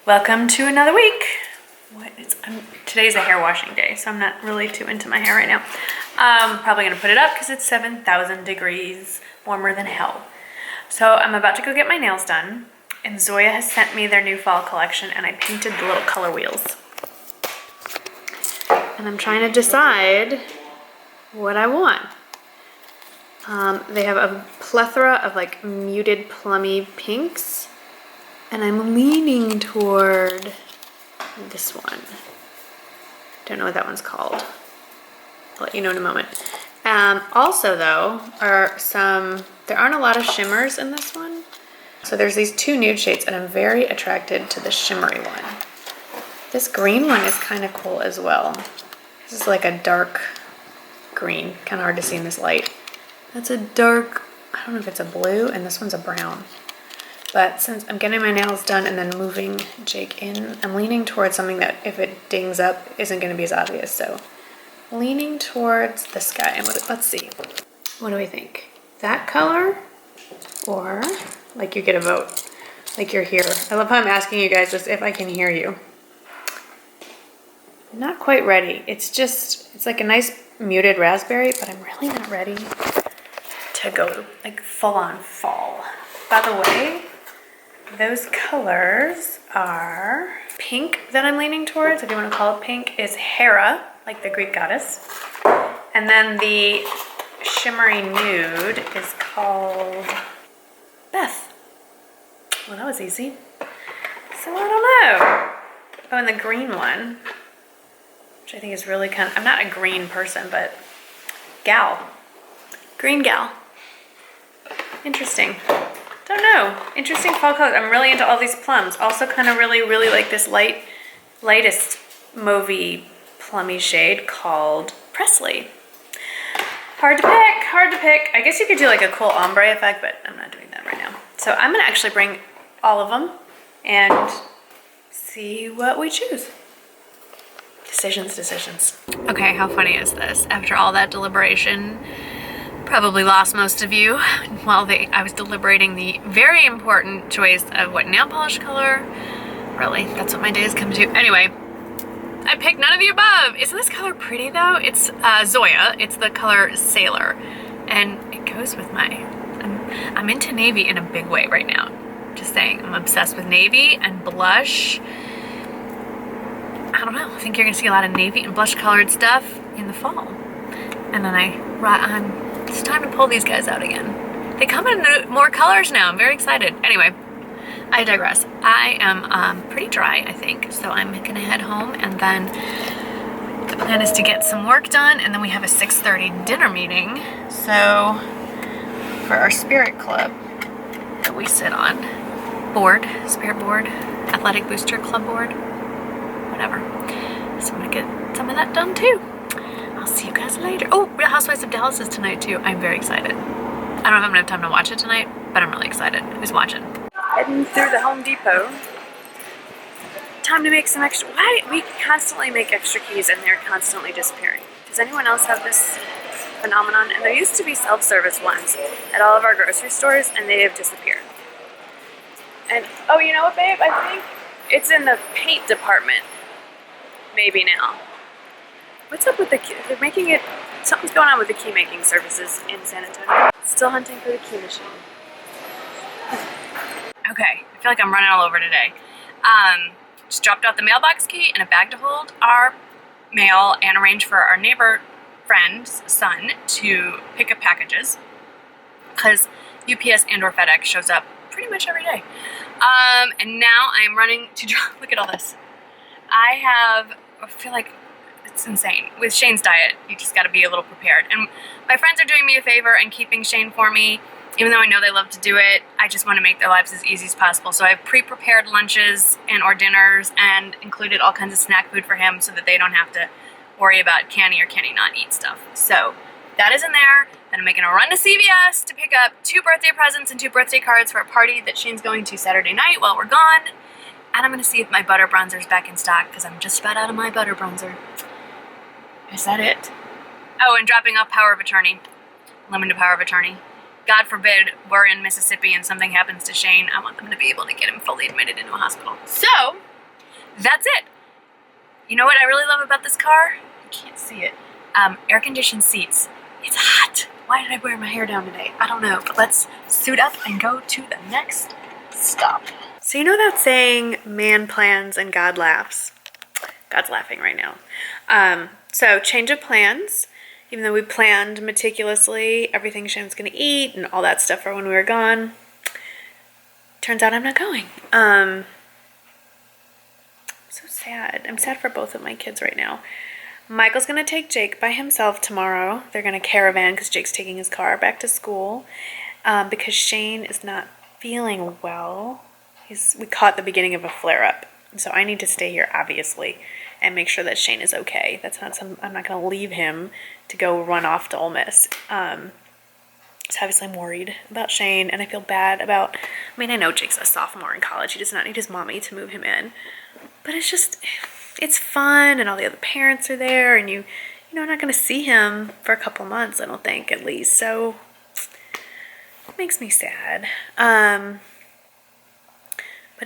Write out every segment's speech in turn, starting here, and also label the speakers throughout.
Speaker 1: Welcome to another week. Today's a hair washing day, so I'm not really too into my hair right now. Probably gonna put it up because it's 7,000 degrees warmer than hell. So I'm about to go get my nails done, and Zoya has sent me their new fall collection, and I painted the little color wheels. And I'm trying to decide what I want. They have a plethora of like muted plummy pinks, and I'm leaning toward this one. Don't know what that one's called. I'll let you know in a moment. Also though, there aren't a lot of shimmers in this one. So there's these two nude shades, and I'm very attracted to the shimmery one. This green one is kind of cool as well. This is like a dark green, kind of hard to see in this light. That's a dark, I don't know if it's a blue, and this one's a brown. But since I'm getting my nails done and then moving Jake in, I'm leaning towards something that if it dings up isn't going to be as obvious. So leaning towards this guy. And let's see. What do we think? That color? Or like you get a vote, like you're here. I love how I'm asking you guys just if I can hear you. I'm not quite ready. It's like a nice muted raspberry, but I'm really not ready to go like full on fall. By the way, those colors are pink that I'm leaning towards, if you want to call it pink, is Hera, like the Greek goddess. And then the shimmery nude is called Beth. Well, that was easy. So I don't know. Oh, and the green one, which I think is really I'm not a green person, but gal. Green gal. Interesting. Don't know. Interesting fall colors. I'm really into all these plums. Also kind of really like this lightest mauvey plummy shade called Presley. Hard to pick. I guess you could do like a cool ombre effect, but I'm not doing that right now. So I'm gonna actually bring all of them and see what we choose. Decisions. Okay, how funny is this? After all that deliberation, probably lost most of you while I was deliberating the very important choice of what nail polish color. Really, that's what my day has come to. Anyway, I picked none of the above. Isn't this color pretty though? It's Zoya. It's the color Sailor, and it goes with I'm into navy in a big way right now. Just saying, I'm obsessed with navy and blush. I don't know. I think you're gonna see a lot of navy and blush colored stuff in the fall, and then it's time to pull these guys out again. They come in more colors now. I'm very excited. Anyway, I digress. I am pretty dry, I think, so I'm gonna head home, and then the plan is to get some work done, and then we have a 6:30 dinner meeting. So for our spirit club that we sit on, spirit board, athletic booster club board, whatever. So I'm gonna get some of that done too. I'll see you guys later. Oh, Real Housewives of Dallas is tonight too. I'm very excited. I don't know if I'm gonna have time to watch it tonight, but I'm really excited. Who's watching? Heading through the Home Depot. Time to make some extra. Why we constantly make extra keys and they're constantly disappearing? Does anyone else have this phenomenon? And there used to be self-service ones at all of our grocery stores, and they have disappeared. And oh, you know what, babe? I think it's in the paint department. Maybe now. What's up with the key? They're making it. Something's going on with the key making services in San Antonio. Still hunting for the key machine. Okay, I feel like I'm running all over today. Just dropped out the mailbox key and a bag to hold our mail and arranged for our neighbor friend's son to pick up packages because UPS and or FedEx shows up pretty much every day. And now I'm running to drop. Look at all this. I feel like it's insane. With Shane's diet, you just gotta be a little prepared. And my friends are doing me a favor and keeping Shane for me. Even though I know they love to do it, I just want to make their lives as easy as possible. So I've pre-prepared lunches or dinners and included all kinds of snack food for him so that they don't have to worry about can he or can he not eat stuff. So that is in there. Then I'm making a run to CVS to pick up 2 birthday presents and 2 birthday cards for a party that Shane's going to Saturday night while we're gone. And I'm going to see if my butter bronzer is back in stock because I'm just about out of my butter bronzer. Is that it? Oh, and dropping off power of attorney. Limited power of attorney. God forbid we're in Mississippi and something happens to Shane. I want them to be able to get him fully admitted into a hospital. So, that's it. You know what I really love about this car? You can't see it. Air-conditioned seats. It's hot. Why did I wear my hair down today? I don't know, but let's suit up and go to the next stop. So you know that saying, man plans and God laughs? God's laughing right now. So change of plans. Even though we planned meticulously everything Shane's gonna eat and all that stuff for when we were gone, turns out I'm not going. So sad. I'm sad for both of my kids right now. Michael's gonna take Jake by himself tomorrow. They're gonna caravan because Jake's taking his car back to school because Shane is not feeling well. We caught the beginning of a flare-up, so I need to stay here obviously and make sure that Shane is okay. That's not I'm not gonna leave him to go run off to Ole Miss. So obviously I'm worried about Shane, and I feel bad about, I mean, I know Jake's a sophomore in college. He does not need his mommy to move him in, but it's just, it's fun, and all the other parents are there, and you know, I'm not going to see him for a couple months, I don't think, at least, so it makes me sad. But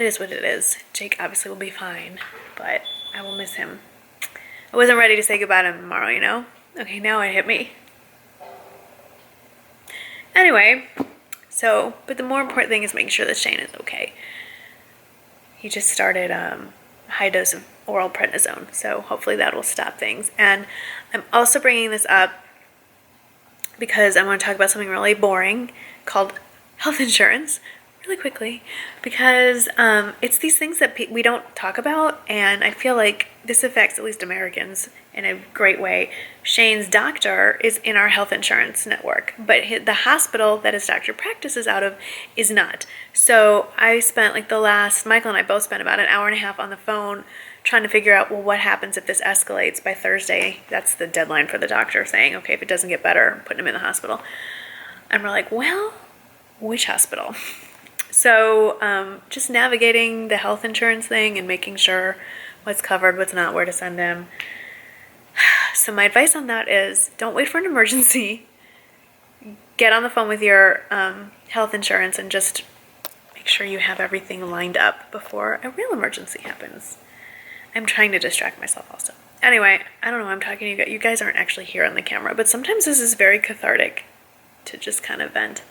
Speaker 1: it is what it is. Jake obviously will be fine, but I will miss him. I wasn't ready to say goodbye to him tomorrow, you know? Okay, now it hit me. Anyway, so, but the more important thing is making sure that Shane is okay. He just started a high dose of oral prednisone, so hopefully that will stop things. And I'm also bringing this up because I want to talk about something really boring called health insurance really quickly, because it's these things that we don't talk about, and I feel like this affects at least Americans in a great way. Shane's doctor is in our health insurance network, but the hospital that his doctor practices out of is not. So I spent Michael and I both spent about an hour and a half on the phone trying to figure out, well, what happens if this escalates by Thursday? That's the deadline for the doctor, saying, okay, if it doesn't get better, I'm putting him in the hospital. And we're like, well, which hospital? So just navigating the health insurance thing and making sure what's covered, what's not, where to send him. So my advice on that is don't wait for an emergency. Get on the phone with your health insurance and just make sure you have everything lined up before a real emergency happens. I'm trying to distract myself also. Anyway, I don't know, I'm talking to you guys. You guys aren't actually here on the camera, but sometimes this is very cathartic to just kind of vent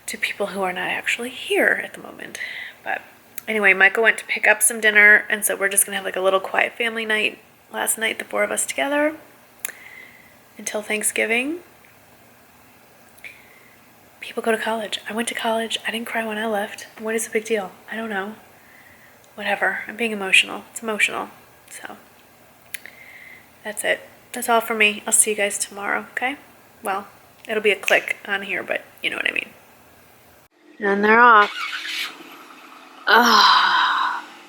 Speaker 1: to people who are not actually here at the moment. But anyway, Michael went to pick up some dinner, and so we're just gonna have like a little quiet family night last night, the four of us together, until Thanksgiving. People go to college. I went to college. I didn't cry when I left. What is the big deal? I don't know. Whatever. I'm being emotional. It's emotional. So that's it. That's all for me. I'll see you guys tomorrow, okay? Well, it'll be a click on here, but you know what I mean. And they're off.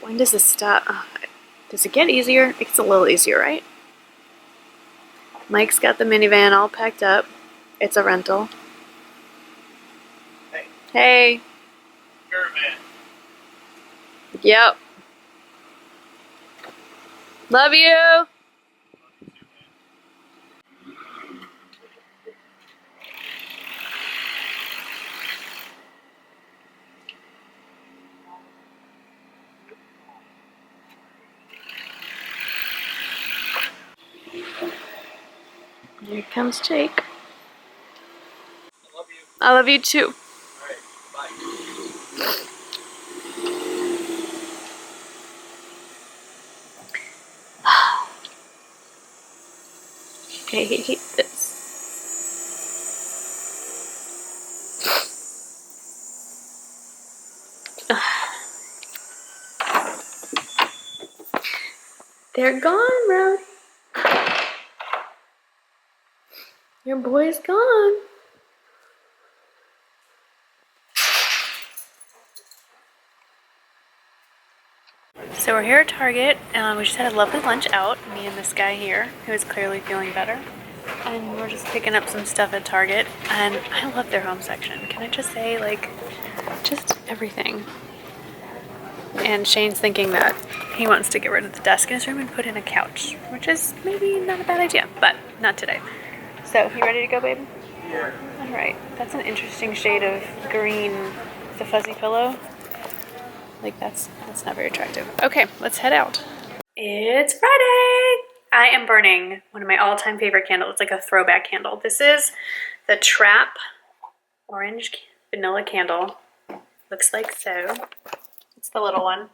Speaker 1: When does this stop? Does it get easier? It gets a little easier, right? Mike's got the minivan all packed up. It's a rental.
Speaker 2: Hey.
Speaker 1: Hey.
Speaker 2: Caravan.
Speaker 1: Yep. Love you. Here comes Jake.
Speaker 2: I love you.
Speaker 1: I love you too.
Speaker 2: Alright, bye.
Speaker 1: Okay, he hates this. They're gone, Rowdy. Your boy's gone. So we're here at Target. We just had a lovely lunch out, me and this guy here, who is clearly feeling better. And we're just picking up some stuff at Target. And I love their home section. Can I just say, like, just everything. And Shane's thinking that he wants to get rid of the desk in his room and put in a couch, which is maybe not a bad idea, but not today. So, you ready to go, babe?
Speaker 2: Yeah.
Speaker 1: Alright, that's an interesting shade of green. The fuzzy pillow. Like that's not very attractive. Okay, let's head out. It's Friday. I am burning one of my all-time favorite candles. It's like a throwback candle. This is the Trapp orange vanilla candle. Looks like so. It's the little one.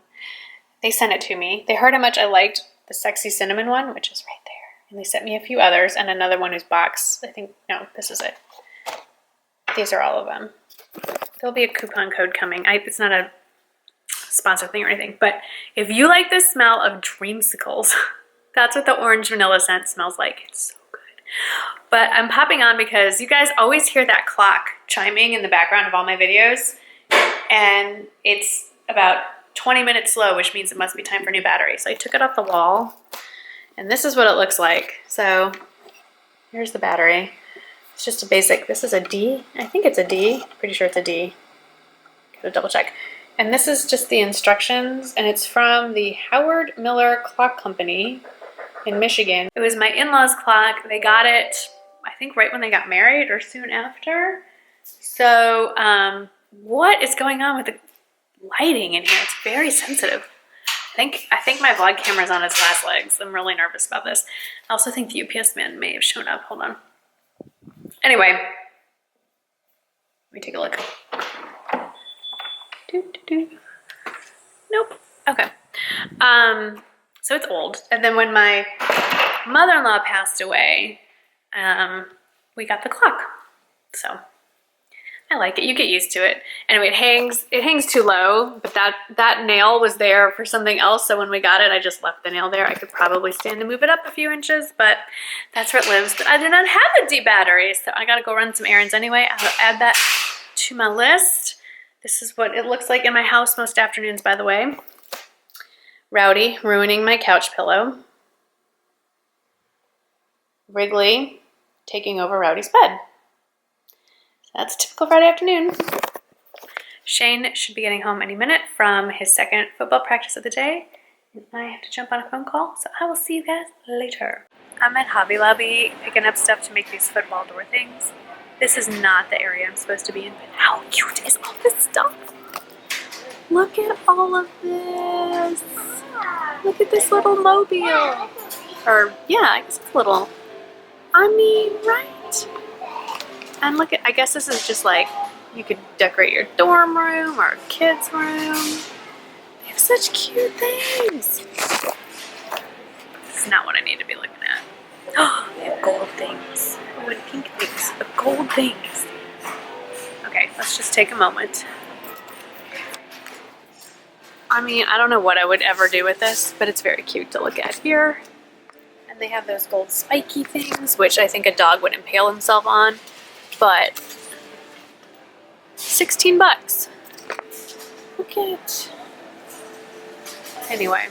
Speaker 1: They sent it to me. They heard how much I liked the sexy cinnamon one, which is right there. And they sent me a few others and another one whose box. I think, no, this is it. These are all of them. There'll be a coupon code coming. It's not a sponsor thing or anything, but if you like the smell of dreamsicles, that's what the orange vanilla scent smells like. It's so good. But I'm popping on because you guys always hear that clock chiming in the background of all my videos, and it's about 20 minutes slow, which means it must be time for a new battery. So I took it off the wall, and this is what it looks like. So here's the battery. It's just a basic, this is a D. I think it's a D. Pretty sure it's a D. Gotta double check. And this is just the instructions, and it's from the Howard Miller Clock Company in Michigan. It was my in-laws' clock. They got it, I think, right when they got married or soon after. So what is going on with the lighting in here? It's very sensitive. I think my vlog camera's on its last legs. I'm really nervous about this. I also think the UPS man may have shown up. Hold on. Anyway, let me take a look. Nope. Okay. So it's old. And then when my mother-in-law passed away, we got the clock. So I like it. You get used to it. Anyway, it hangs too low, but that nail was there for something else. So when we got it, I just left the nail there. I could probably stand to move it up a few inches, but that's where it lives. But I do not have a D battery, so I gotta go run some errands anyway. I'll add that to my list. This is what it looks like in my house most afternoons, by the way. Rowdy ruining my couch pillow. Wrigley taking over Rowdy's bed. That's a typical Friday afternoon. Shane should be getting home any minute from his second football practice of the day. And I have to jump on a phone call, so I will see you guys later. I'm at Hobby Lobby picking up stuff to make these football door things. This is not the area I'm supposed to be in, but how cute is all this stuff? Look at all of this. Look at this little mobile. Or, yeah, I guess it's little. I mean, right? And look at, I guess this is just like, you could decorate your dorm room or a kid's room. They have such cute things. This is not what I need to be looking at. Oh, they have gold things. Oh, and pink things, but gold things. Okay, let's just take a moment. I mean, I don't know what I would ever do with this, but it's very cute to look at here. And they have those gold spiky things, which I think a dog would impale himself on. But 16 bucks. Look at it. Anyway,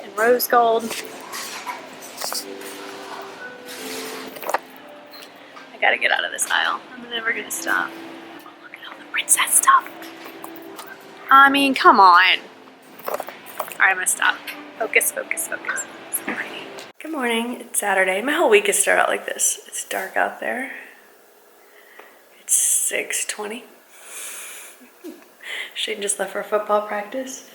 Speaker 1: and rose gold. I gotta get out of this aisle. I'm never gonna stop. Oh, look at all the princess stuff. I mean, come on. Alright, I'm gonna stop. Focus, focus, focus. It's pretty. Good morning. It's Saturday. My whole week is started out like this. It's dark out there. It's 6:20. Shane just left for football practice.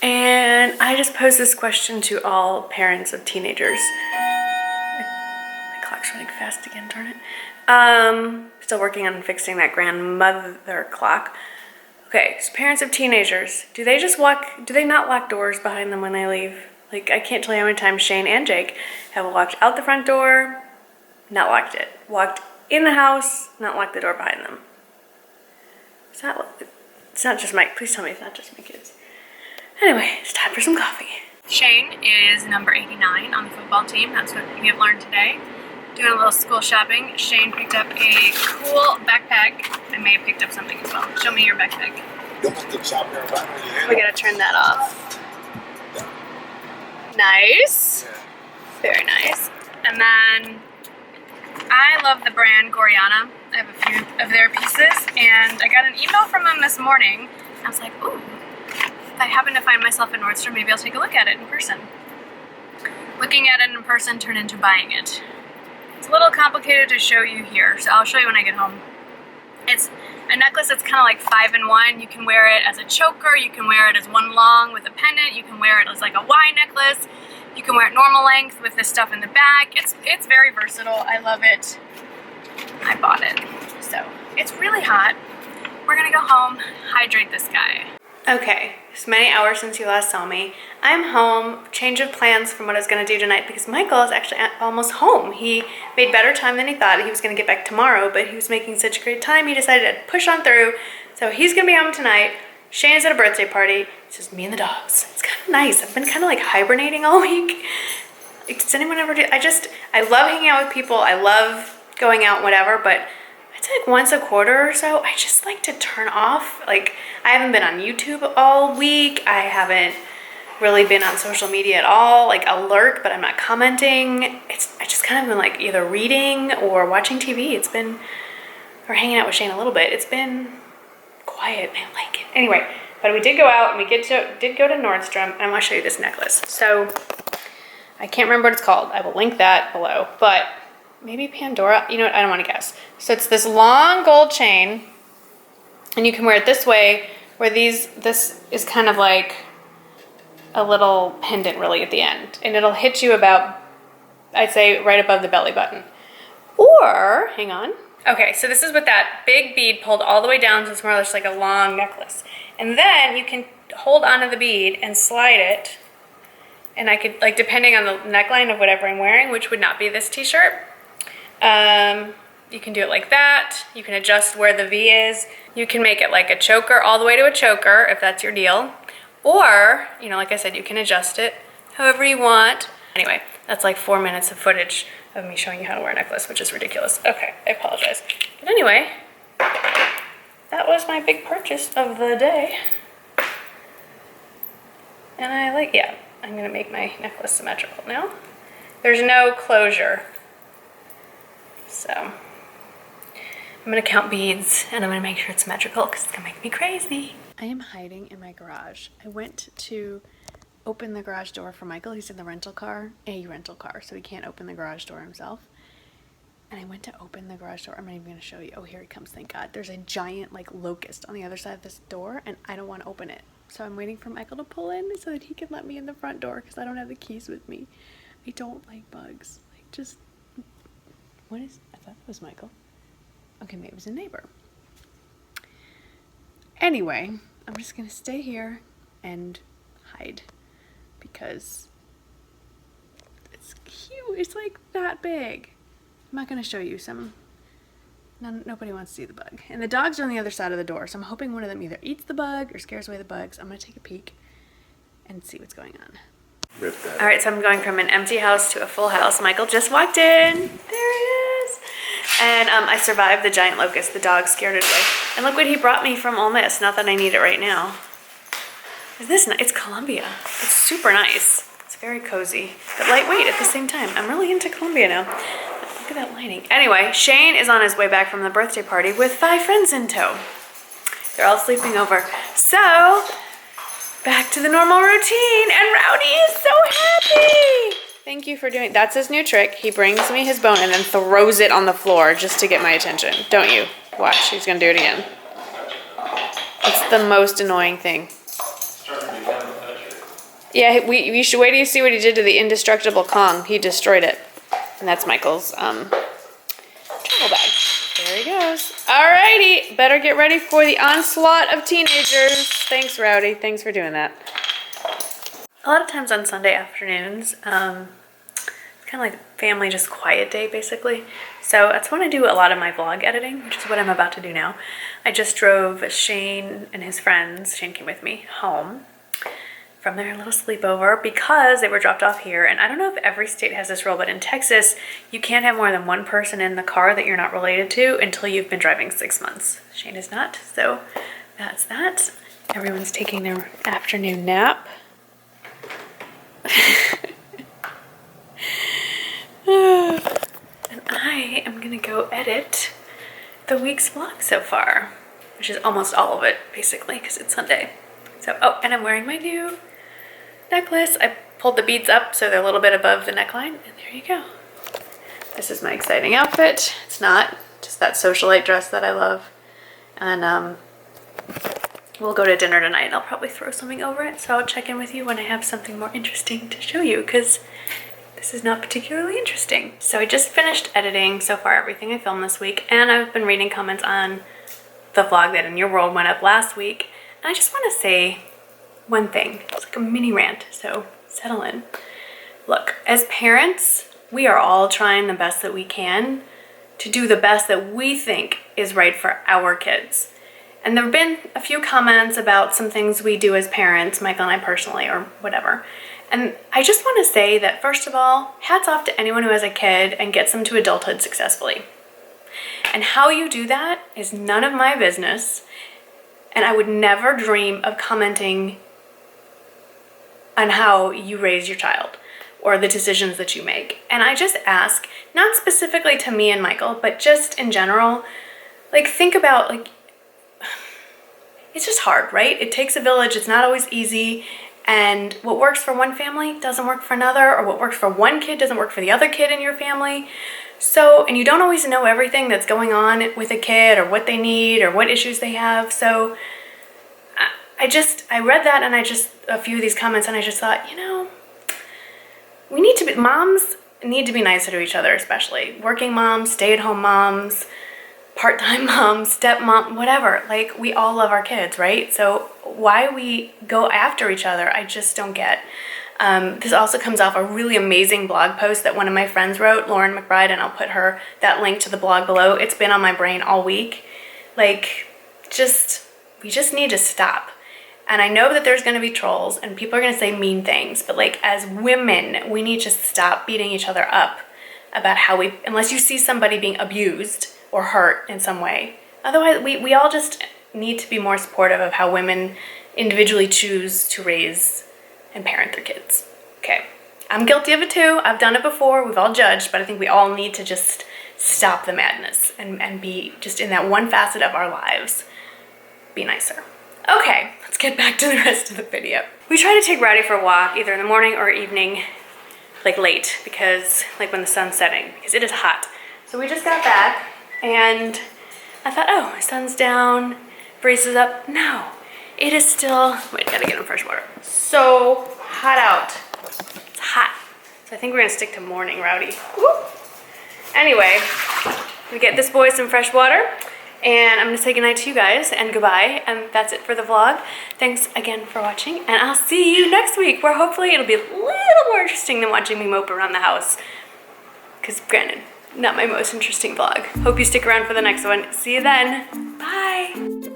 Speaker 1: And I just posed this question to all parents of teenagers. My clock's running fast again, darn it. Still working on fixing that grandmother clock. Okay, so parents of teenagers, do they not lock doors behind them when they leave? Like, I can't tell you how many times Shane and Jake have walked out the front door, not locked it. Walked in the house, not locked the door behind them. It's not just please tell me it's not just my kids. Anyway, it's time for some coffee. Shane is number 89 on the football team. That's what we have learned today. Doing a little school shopping. Shane picked up a cool backpack. I may have picked up something as well. Show me your backpack. We gotta turn that off. Nice. Very nice. And then I love the brand Goriana. I have a few of their pieces, and I got an email from them this morning. I was like, ooh, if I happen to find myself in Nordstrom, maybe I'll take a look at it in person. Looking at it in person turned into buying it. It's a little complicated to show you here, so I'll show you when I get home. It's a necklace that's kind of like 5-in-1. You can wear it as a choker, you can wear it as one long with a pendant, you can wear it as like a Y necklace, you can wear it normal length with this stuff in the back. It's very versatile. I love it. I bought it. So it's really hot. We're gonna go home, hydrate this guy. Okay, it's many hours since you last saw me. I'm home, change of plans from what I was gonna do tonight because Michael is actually almost home. He made better time than he thought. He was gonna get back tomorrow, but he was making such great time, he decided to push on through. So he's gonna be home tonight. Shane is at a birthday party. It's just me and the dogs. It's kind of nice. I've been kind of like hibernating all week. Does anyone ever do, I love hanging out with people. I love going out, whatever, but it's like once a quarter or so, I just like to turn off. Like, I haven't been on YouTube all week. I haven't really been on social media at all. Like, I'll lurk, but I'm not commenting. I just kind of been like either reading or watching TV. Or hanging out with Shane a little bit. It's been quiet, and I like it. Anyway, but we did go out, and we did go to Nordstrom, and I want to show you this necklace. So, I can't remember what it's called. I will link that below, but maybe Pandora, you know what, I don't want to guess. So it's this long gold chain, and you can wear it this way, where this is kind of like a little pendant really at the end, and it'll hit you about, I'd say, right above the belly button. Or, hang on. Okay, so this is with that big bead pulled all the way down, so it's more or less like a long necklace. And then you can hold onto the bead and slide it, and I could, like, depending on the neckline of whatever I'm wearing, which would not be this t-shirt, you can do it like that. You can adjust where the V is. You can make it like a choker all the way to a choker if that's your deal. Or, you know, like I said, you can adjust it however you want. Anyway, that's like 4 minutes of footage of me showing you how to wear a necklace, which is ridiculous. Okay, I apologize. But anyway, that was my big purchase of the day. And I like, yeah, I'm gonna make my necklace symmetrical now. There's no closure. So, I'm gonna count beads and I'm gonna make sure it's symmetrical because it's gonna make me crazy. I am hiding in my garage. I went to open the garage door for Michael. He's in the rental car, so he can't open the garage door himself. And I went to open the garage door. I'm not even gonna show you. Oh, here he comes, thank God. There's a giant like locust on the other side of this door and I don't want to open it. So I'm waiting for Michael to pull in so that he can let me in the front door because I don't have the keys with me. I don't like bugs. Like, just, I thought that was Michael. Okay, maybe it was a neighbor. Anyway, I'm just gonna stay here and hide because it's cute. It's like that big. I'm not gonna show you nobody wants to see the bug. And the dogs are on the other side of the door, so I'm hoping one of them either eats the bug or scares away the bugs. I'm gonna take a peek and see what's going on. All right, so I'm going from an empty house to a full house. Michael just walked in. There he is. And I survived the giant locust. The dog scared it away. And look what he brought me from Ole Miss. Not that I need it right now. Is this nice? It's Columbia. It's super nice. It's very cozy, but lightweight at the same time. I'm really into Columbia now. Look at that lighting. Anyway, Shane is on his way back from the birthday party with 5 friends in tow. They're all sleeping over. So, back to the normal routine, and Rowdy is so happy. Thank you for doing, that's his new trick. He brings me his bone and then throws it on the floor just to get my attention. Don't you? Watch, he's gonna do it again. It's the most annoying thing. Yeah, we should wait till you see what he did to the indestructible Kong. He destroyed it. And that's Michael's travel bag. There he goes. Alrighty, better get ready for the onslaught of teenagers. Thanks, Rowdy. Thanks for doing that. A lot of times on Sunday afternoons, it's kind of like family just quiet day, basically. So that's when I do a lot of my vlog editing, which is what I'm about to do now. I just drove Shane and his friends, Shane came with me, home from their little sleepover because they were dropped off here. And I don't know if every state has this rule, but in Texas, you can't have more than one person in the car that you're not related to until you've been driving 6 months. Shane is not, so that's that. Everyone's taking their afternoon nap. And I am gonna go edit the week's vlog so far, which is almost all of it, basically, because it's Sunday. So, oh, and I'm wearing my new necklace. I pulled the beads up so they're a little bit above the neckline, and there you go. This is my exciting outfit. It's not just that socialite dress that I love. And we'll go to dinner tonight. I'll probably throw something over it, so I'll check in with you when I have something more interesting to show you, because this is not particularly interesting. So I just finished editing so far everything I filmed this week, and I've been reading comments on the vlog that In Your World went up last week. And I just want to say one thing. It's like a mini rant, so settle in. Look, as parents, we are all trying the best that we can to do the best that we think is right for our kids. And there have been a few comments about some things we do as parents, Michael and I personally, or whatever. And I just want to say that, first of all, hats off to anyone who has a kid and gets them to adulthood successfully. And how you do that is none of my business. And I would never dream of commenting on how you raise your child or the decisions that you make. And I just ask, not specifically to me and Michael, but just in general, like, think about, like, it's just hard, right? It takes a village. It's not always easy. And what works for one family doesn't work for another, or what works for one kid doesn't work for the other kid in your family. So, and you don't always know everything that's going on with a kid or what they need or what issues they have. So I read that, and a few of these comments, and I just thought, you know, moms need to be nicer to each other, especially working moms, stay-at-home moms, part-time moms, stepmom, whatever. Like, we all love our kids, right? So why we go after each other, I just don't get. This also comes off a really amazing blog post that one of my friends wrote, Lauren McBride, and I'll put that link to the blog below. It's been on my brain all week. Like, we just need to stop. And I know that there's going to be trolls and people are going to say mean things, but like, as women, we need to stop beating each other up about unless you see somebody being abused or hurt in some way. Otherwise, we all just need to be more supportive of how women individually choose to raise and parent their kids. Okay, I'm guilty of it too. I've done it before. We've all judged, but I think we all need to just stop the madness and be just in that one facet of our lives. Be nicer. Okay, let's get back to the rest of the video. We try to take Rowdy for a walk either in the morning or evening, like late, because like when the sun's setting, because it is hot. So we just got back and I thought, oh, my sun's down, breeze is up. No, it is still, wait, gotta get in fresh water. So hot out. It's hot. So I think we're gonna stick to morning, Rowdy. Woo. Anyway, we get this boy some fresh water. And I'm gonna say goodnight to you guys and goodbye, and that's it for the vlog. Thanks again for watching, and I'll see you next week, where hopefully it'll be a little more interesting than watching me mope around the house. Because granted, not my most interesting vlog. Hope you stick around for the next one. See you then. Bye.